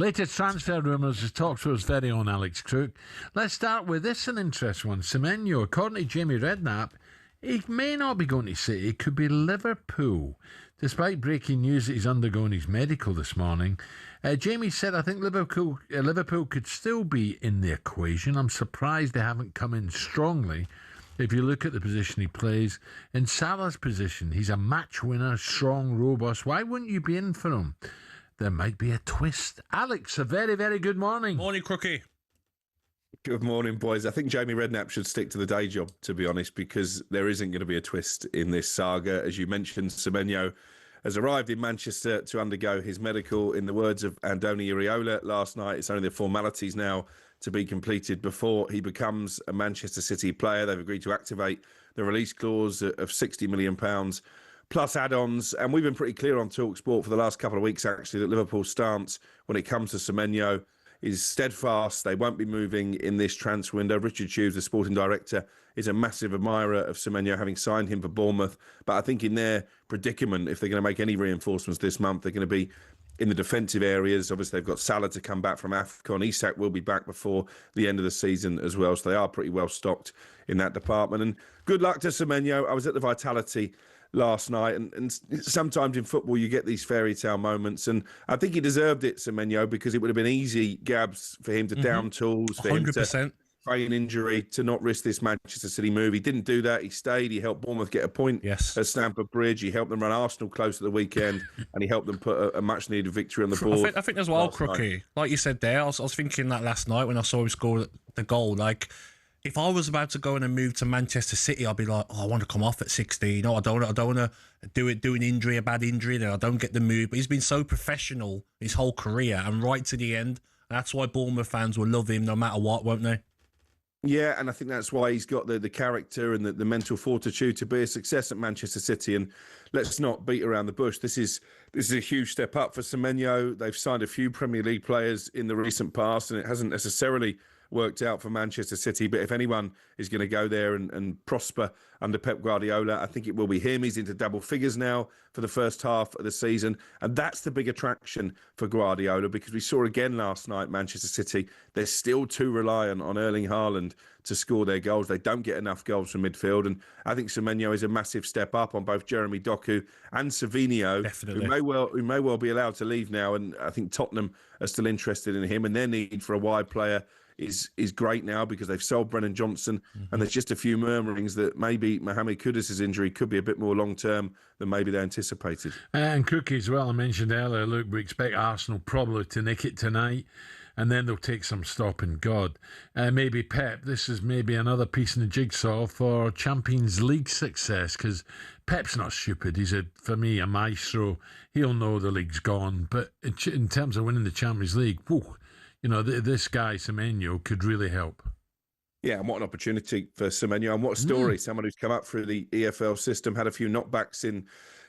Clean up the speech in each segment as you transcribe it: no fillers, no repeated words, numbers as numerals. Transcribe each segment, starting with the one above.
Latest transfer rumours has talked to us very own Alex Crook. Let's start with this, an interesting one. Semenyo, according to Jamie Redknapp, he may not be going to City, it could be Liverpool. Despite breaking news that he's undergoing his medical this morning, Jamie said, I think Liverpool could still be in the equation. I'm surprised they haven't come in strongly. If you look at the position he plays, in Salah's position, he's a match winner, strong, robust. Why wouldn't you be in for him? There might be a twist. Alex, a very, very good morning. Morning, Crookie. Good morning, boys. I think Jamie Redknapp should stick to the day job, to be honest, because there isn't going to be a twist in this saga. As you mentioned, Semenyo has arrived in Manchester to undergo his medical. In the words of Andoni Iraola last night, it's only the formalities now to be completed before he becomes a Manchester City player. They've agreed to activate the release clause of £60 million plus add-ons. And we've been pretty clear on talkSPORT for the last couple of weeks, actually, that Liverpool's stance when it comes to Semenyo is steadfast. They won't be moving in this transfer window. Richard Hughes, the sporting director, is a massive admirer of Semenyo, having signed him for Bournemouth. But I think in their predicament, if they're going to make any reinforcements this month, they're going to be in the defensive areas. Obviously, they've got Salah to come back from AFCON. Isak will be back before the end of the season as well. So they are pretty well stocked in that department. And good luck to Semenyo. I was at the Vitality last night, and sometimes in football you get these fairy tale moments, and I think he deserved it, Semenyo, because it would have been easy, Gabs, for him to down tools, for 100%. Him to feign injury, to not risk this Manchester City move. He didn't do that. He stayed. He helped Bournemouth get a point at Stamford Bridge. He helped them run Arsenal close at the weekend, and he helped them put a much needed victory on the board. I think as well, Crookie, like you said there, I was thinking that last night when I saw him score the goal, like, if I was about to go in and move to Manchester City, I'd be like, oh, I want to come off at 16. No, I don't want to do an injury, a bad injury, then I don't get the move. But he's been so professional his whole career and right to the end. And that's why Bournemouth fans will love him no matter what, won't they? Yeah, and I think that's why he's got the character and the mental fortitude to be a success at Manchester City. And let's not beat around the bush. This is a huge step up for Semenyo. They've signed a few Premier League players in the recent past, and it hasn't necessarily worked out for Manchester City. But if anyone is going to go there and prosper under Pep Guardiola, I think it will be him. He's into double figures now for the first half of the season. And that's the big attraction for Guardiola, because we saw again last night, Manchester City, they're still too reliant on Erling Haaland to score their goals. They don't get enough goals from midfield. And I think Semenyo is a massive step up on both Jeremy Doku and Semenyo, who may well be allowed to leave now. And I think Tottenham are still interested in him, and their need for a wide player is great now because they've sold Brennan Johnson, and there's just a few murmurings that maybe Mohamed Kudus' injury could be a bit more long-term than maybe they anticipated. And Cookie as well, I mentioned earlier, look, we expect Arsenal probably to nick it tonight, and then they'll take some stopping. God, maybe Pep, this is maybe another piece in the jigsaw for Champions League success, because Pep's not stupid. He's, for me, a maestro. He'll know the league's gone, but in terms of winning the Champions League, whew, you know, this guy, Semenyo, could really help. Yeah, and what an opportunity for Semenyo, and what a story. Someone who's come up through the EFL system, had a few knockbacks in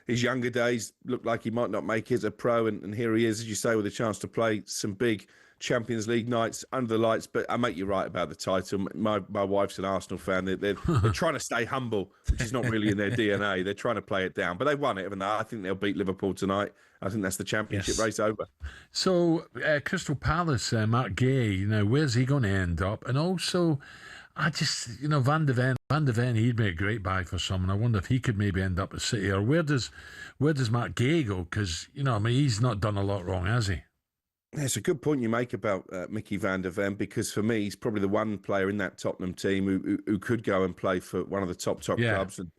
his younger days, looked like he might not make it as a pro, and here he is, as you say, with a chance to play some big Champions League nights under the lights. But I make you right about the title. My wife's an Arsenal fan. They're trying to stay humble, which is not really in their DNA. They're trying to play it down, but they've won it, haven't they? I think they'll beat Liverpool tonight. I think that's the championship race over. So Crystal Palace, Mark Guehi, where's he going to end up? And also, I just, Van de Ven, he'd be a great buy for someone. I wonder if he could maybe end up at City, or where does Mark Guehi go? Because he's not done a lot wrong, has he? It's a good point you make about Mickey Van der Ven, because for me, he's probably the one player in that Tottenham team who could go and play for one of the top clubs and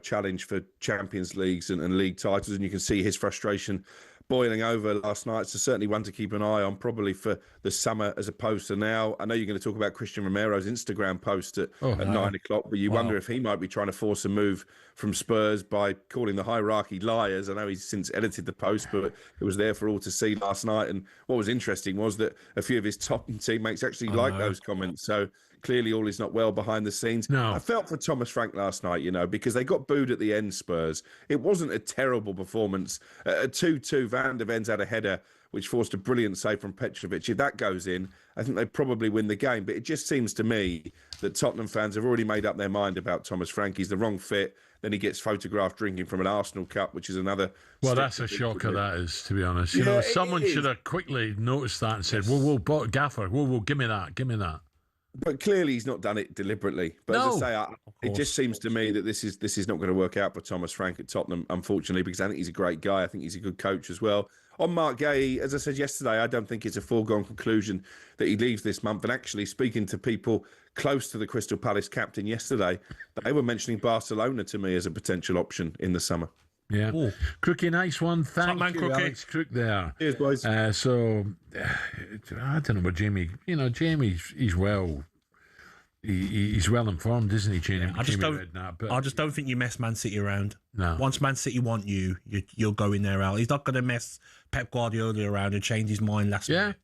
challenge for Champions Leagues and league titles. And you can see his frustration boiling over last night. So certainly one to keep an eye on, probably for the summer as opposed to now. I know you're going to talk about Christian Romero's Instagram post at 9 o'clock, but you wonder if he might be trying to force a move from Spurs by calling the hierarchy liars. I know he's since edited the post, but it was there for all to see last night. And what was interesting was that a few of his top teammates actually liked those comments. So clearly all is not well behind the scenes. No. I felt for Thomas Frank last night, because they got booed at the end, Spurs. It wasn't a terrible performance. At 2-2, Van der Ven's had a header which forced a brilliant save from Petrovic. If that goes in, I think they probably win the game. But it just seems to me that Tottenham fans have already made up their mind about Thomas Frank. He's the wrong fit. Then he gets photographed drinking from an Arsenal cup, which is another... Well, that's a shocker, that is, to be honest. You Yeah, know, it someone is. should have quickly noticed that and said, whoa, Gaffer, whoa, give me that. But clearly he's not done it deliberately. But No. as I say, it just seems to me that this is not going to work out for Thomas Frank at Tottenham, unfortunately, because I think he's a great guy. I think he's a good coach as well. On Mark Guehi, as I said yesterday, I don't think it's a foregone conclusion that he leaves this month. And actually, speaking to people close to the Crystal Palace captain yesterday, they were mentioning Barcelona to me as a potential option in the summer. Yeah. Ooh. Crookie, nice one. Thank man, you, Crookie. Alex Crook there. Cheers, boys. I don't know about Jamie. You know, he's well... He's well informed, isn't he, Jamie? I just Redknapp, but I just don't think you mess Man City around. No. Once Man City want you'll go in there out. He's not going to mess Pep Guardiola around and change his mind last minute.